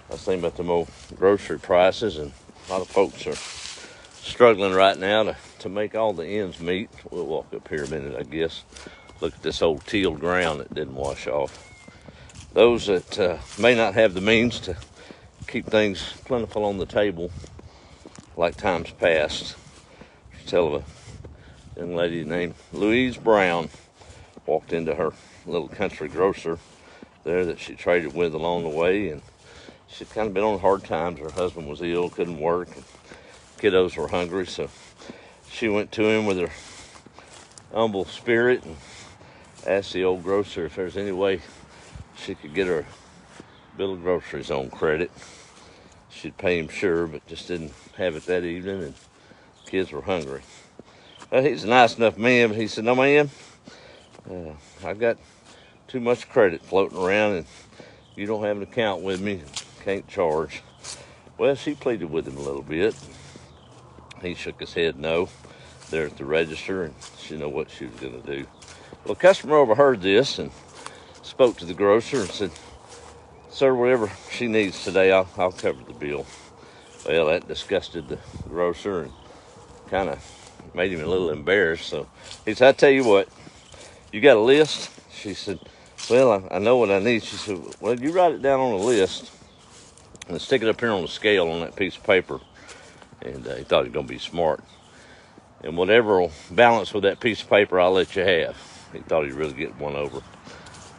I was thinking about them old grocery prices, and a lot of folks are struggling right now to make all the ends meet. We'll walk up here a minute, I guess. Look at this old teal ground that didn't wash off. Those that may not have the means to keep things plentiful on the table like times past. Tell of a young lady named Louise Brown walked into her little country grocer there that she traded with along the way, and she'd kind of been on hard times. Her husband was ill, couldn't work, and kiddos were hungry, so she went to him with her humble spirit and asked the old grocer if there's any way she could get her bill of groceries on credit. She'd pay him sure, but just didn't have it that evening, and kids were hungry. Well, he's a nice enough man, but he said, "No, ma'am, I've got too much credit floating around, and you don't have an account with me, can't charge." Well, she pleaded with him a little bit. He shook his head no there at the register, and she didn't know what she was going to do. Well, a customer overheard this and spoke to the grocer and said, "Sir, whatever she needs today, I'll cover the bill." Well, that disgusted the grocer and kind of made him a little embarrassed. So he said, "I tell you what, you got a list?" She said, "Well, I know what I need." She said, "Well, you write it down on a list and stick it up here on the scale on that piece of paper." And he thought he was going to be smart. "And whatever will balance with that piece of paper, I'll let you have." He thought he'd really get one over.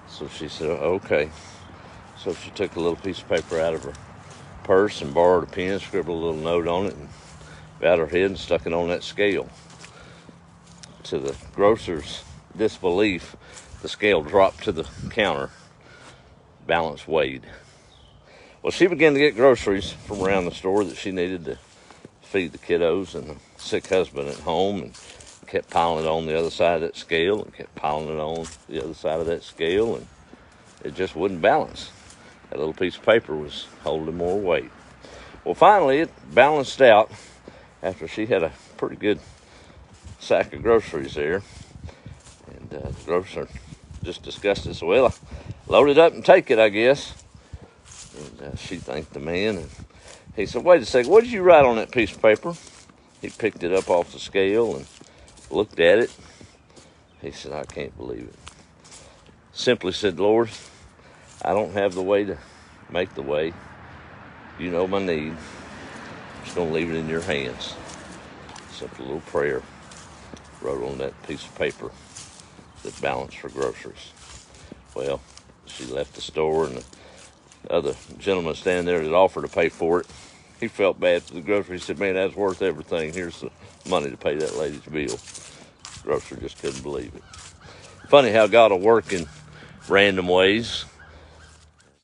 So she said, "Okay." So she took a little piece of paper out of her purse and borrowed a pen, scribbled a little note on it, and bowed her head and stuck it on that scale. To the grocer's disbelief, the scale dropped to the counter. Balance weighed. Well, she began to get groceries from around the store that she needed to feed the kiddos and the sick husband at home, and kept piling it on the other side of that scale and kept piling it on the other side of that scale, and it just wouldn't balance. That little piece of paper was holding more weight. Well, finally, it balanced out after she had a pretty good sack of groceries there. And the grocer just disgusted. So, "Well, load it up and take it, I guess." And she thanked the man. And he said, "Wait a second, what did you write on that piece of paper?" He picked it up off the scale and looked at it. He said, "I can't believe it." Simply said, "Lord, I don't have the way to make the way. You know my need. I'm just going to leave it in your hands." Simple little prayer wrote on that piece of paper that balanced for groceries. Well, she left the store, and the other gentleman standing there that offered to pay for it, he felt bad for the grocer. He said, "Man, that's worth everything. Here's the money to pay that lady's bill." The grocer just couldn't believe it. Funny how God will work in random ways.